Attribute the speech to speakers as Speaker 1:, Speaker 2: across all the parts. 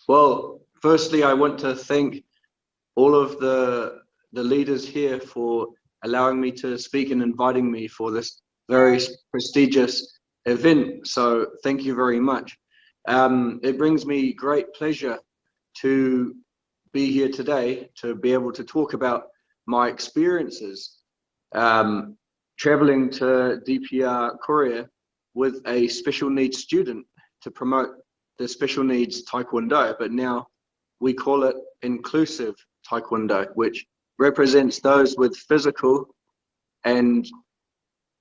Speaker 1: Well, firstly, I want to thank all of the leaders here for allowing me to speak and inviting me for this very prestigious event. So thank you very much. It brings me great pleasure to be here today to be able to talk about my experiences um, traveling to DPR Korea with a special needs student to promote the special needs Taekwondo, but now we call it inclusive Taekwondo, which represents those with physical and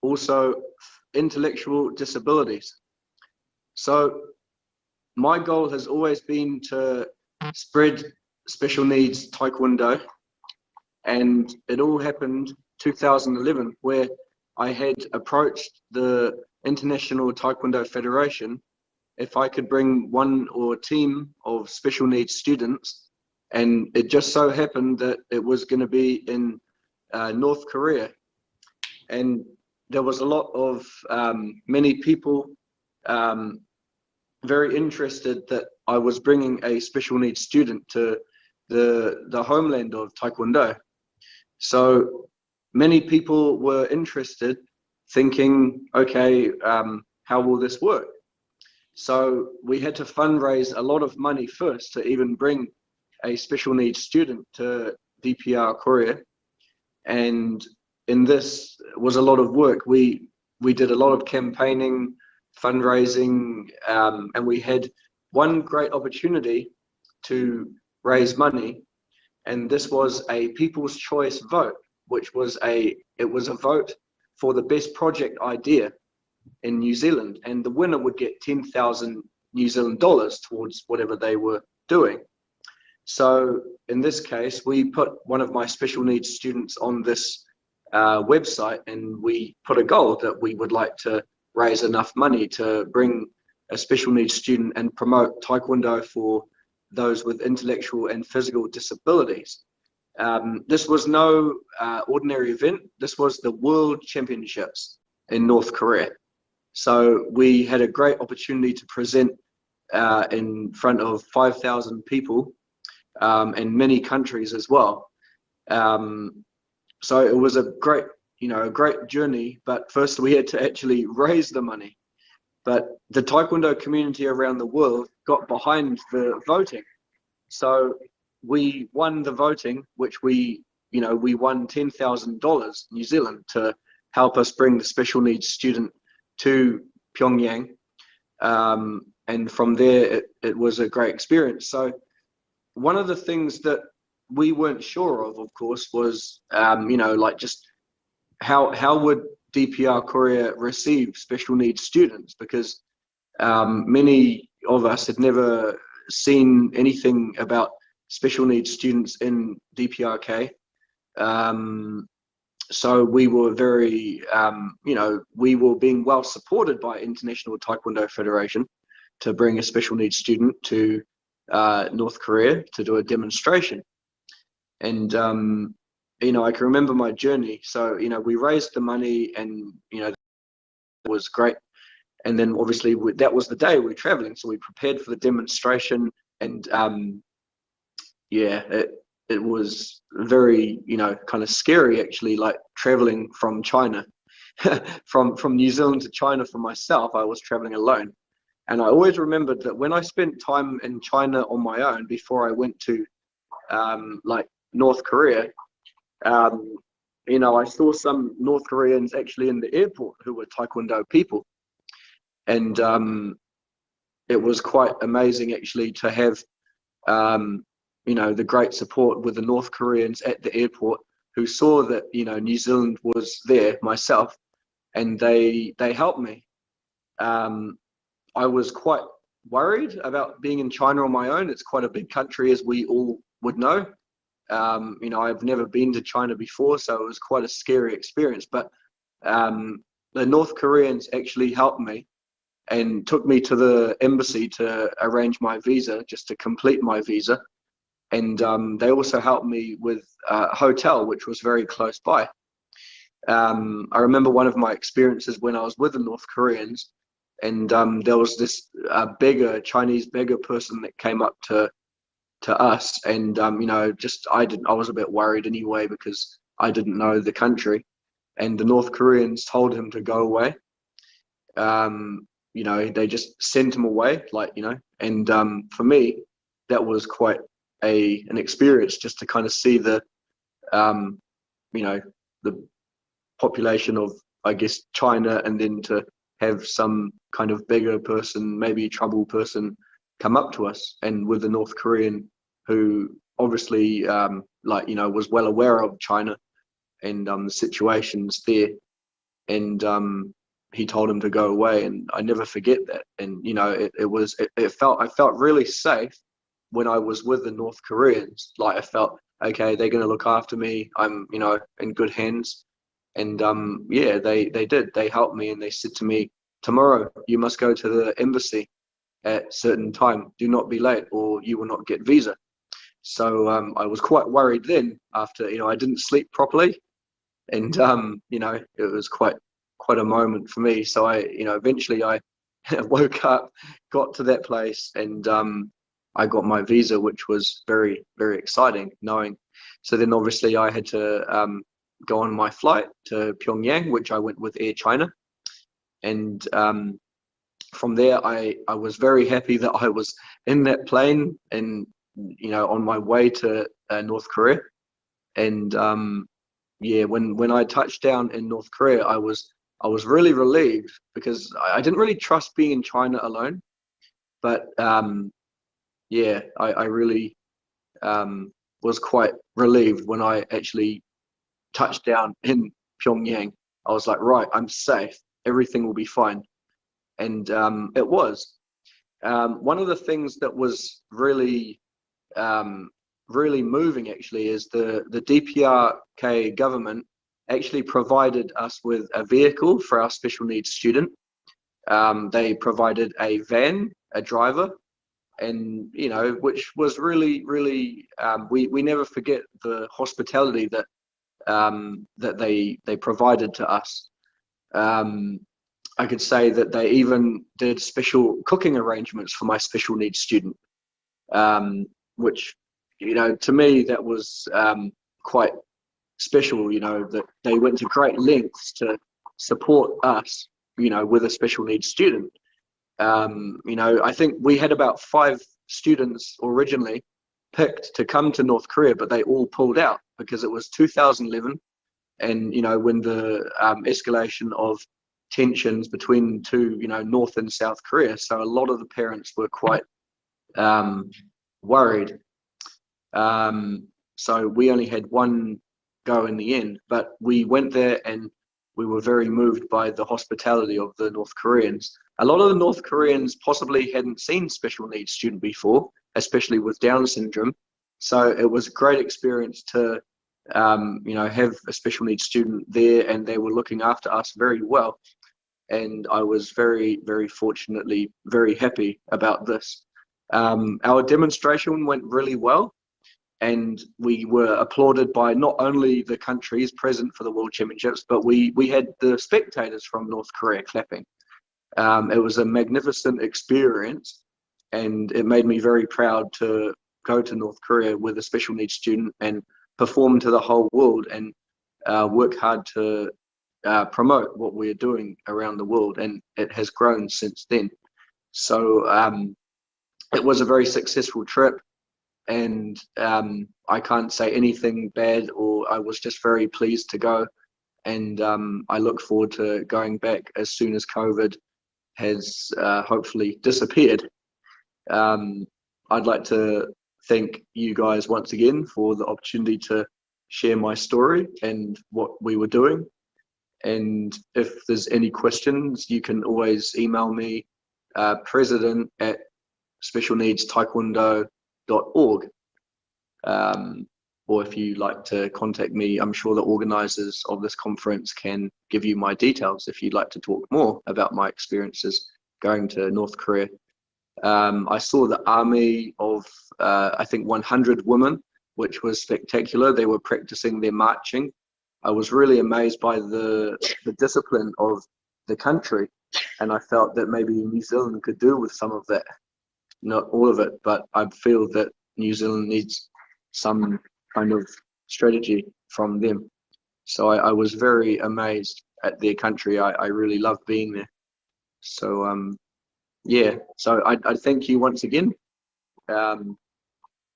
Speaker 1: also intellectual disabilities. So my goal has always been to spread special needs Taekwondo, and it all happened 2011, where I had approached the International Taekwondo Federation if I could bring one or team of special needs students, and it just so happened that it was going to be in North Korea, and there was a lot of many people um, very interested that I was bringing a special needs student to the homeland of Taekwondo. So many people were interested, thinking, okay, how will this work? So we had to fundraise a lot of money first to even bring a special needs student to DPR Korea. And in this was a lot of work. We did a lot of campaigning, fundraising, and we had one great opportunity to raise money, and this was a People's Choice vote, which was it was a vote for the best project idea in New Zealand, and the winner would get 10,000 New Zealand dollars towards whatever they were doing. So in this case, we put one of my special needs students on this website, and we put a goal that we would like to raise enough money to bring a special needs student and promote Taekwondo for those with intellectual and physical disabilities. This was no ordinary event. This was the World Championships in North Korea. So we had a great opportunity to present in front of 5,000 people in many countries as well. So it was a great, a great journey. But first we had to actually raise the money. But the Taekwondo community around the world got behind the voting. So we won the voting, which we won $10,000 New Zealand to help us bring the special needs student to Pyongyang. And from there, it was a great experience. So one of the things that we weren't sure of course, was, like just how would DPR Korea receive special needs students? Because many of us had never seen anything about special needs students in DPRK. So we were very, we were being well supported by International Taekwondo Federation to bring a special needs student to North Korea to do a demonstration. And, I can remember my journey. So, we raised the money, and, it was great. And then obviously that was the day we were traveling. So we prepared for the demonstration, and it was very, kind of scary actually, like traveling from China, from New Zealand to China for myself. I was traveling alone. And I always remembered that when I spent time in China on my own before I went to like North Korea, I saw some North Koreans actually in the airport who were Taekwondo people. And it was quite amazing actually to have, the great support with the North Koreans at the airport who saw that, New Zealand was there, myself, and they helped me. I was quite worried about being in China on my own. It's quite a big country, as we all would know. I've never been to China before, so it was quite a scary experience. But the North Koreans actually helped me and took me to the embassy to arrange my visa, just to complete my visa. And they also helped me with a hotel, which was very close by. I remember one of my experiences when I was with the North Koreans. and there was this Chinese beggar person that came up to us, and just I was a bit worried anyway because I didn't know the country, and the North Koreans told him to go away. They just sent him away, and for me, that was quite an experience just to kind of see um, the population of, I guess, China, and then to have some kind of bigger person, maybe trouble person, come up to us, and with the North Korean who obviously was well aware of China and the situations there, and he told him to go away, and I never forget that. And I felt really safe when I was with the North Koreans. Like, I felt, okay, they're going to look after me. I'm in good hands. And they did. They helped me, and they said to me, tomorrow you must go to the embassy at certain time. Do not be late, or you will not get visa. So I was quite worried then. After I didn't sleep properly, and it was quite a moment for me. So eventually I woke up, got to that place, and I got my visa, which was very, very exciting. Knowing, so then obviously I had to go on my flight to Pyongyang, which I went with Air China, and from there I was very happy that I was in that plane and on my way to North Korea. And when I touched down in North Korea, I was really relieved, because I didn't really trust being in China alone. But I really was quite relieved when I actually touched down in Pyongyang. I was like, right, I'm safe. Everything will be fine. And it was. One of the things that was really really moving, actually, is the DPRK government actually provided us with a vehicle for our special needs student. They provided a van, a driver, and which was really, really, we never forget the hospitality that they provided to us. I could say that they even did special cooking arrangements for my special needs student, which to me, that was quite special, that they went to great lengths to support us, with a special needs student. I think we had about 5 students originally picked to come to North Korea, but they all pulled out because it was 2011, and when the escalation of tensions between two, North and South Korea. So a lot of the parents were quite worried. So we only had one go in the end, but we went there and we were very moved by the hospitality of the North Koreans. A lot of the North Koreans possibly hadn't seen special needs student before, especially with Down syndrome. So it was a great experience to, have a special needs student there, and they were looking after us very well. And I was very, very fortunately very happy about this. Our demonstration went really well, and we were applauded by not only the countries present for the World Championships, but we had the spectators from North Korea clapping. It was a magnificent experience, and it made me very proud to go to North Korea with a special needs student and perform to the whole world, and work hard to promote what we're doing around the world, and it has grown since then. So it was a very successful trip, and I can't say anything bad, or I was just very pleased to go, and I look forward to going back as soon as COVID has hopefully disappeared. I'd like to thank you guys once again for the opportunity to share my story and what we were doing. And if there's any questions, you can always email me, president@specialneedstaekwondo.org. Or if you like to contact me, I'm sure the organizers of this conference can give you my details if you'd like to talk more about my experiences going to North Korea. I saw the army of, I think, 100 women, which was spectacular. They were practicing their marching. I was really amazed by the discipline of the country. and I felt that maybe New Zealand could do with some of that. Not all of it, but I feel that New Zealand needs some kind of strategy from them. So I was very amazed at their country. I really love being there. So yeah, so I thank you once again. Um,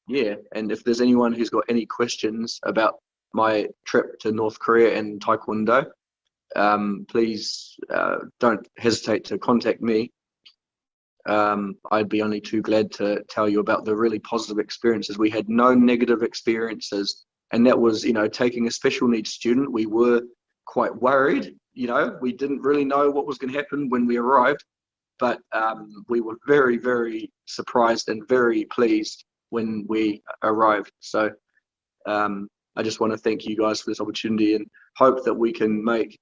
Speaker 1: yeah, and if there's anyone who's got any questions about my trip to North Korea and Taekwondo, please don't hesitate to contact me. I'd be only too glad to tell you about the really positive experiences. We had no negative experiences, and that was, taking a special needs student. We were quite worried. We didn't really know what was going to happen when we arrived, but we were very, very surprised and very pleased when we arrived. So I just want to thank you guys for this opportunity and hope that we can make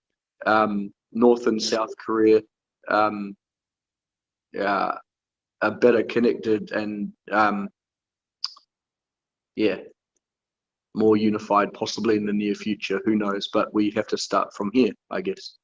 Speaker 1: North and South Korea a better connected and more unified, possibly in the near future. Who knows? But we have to start from here, I guess.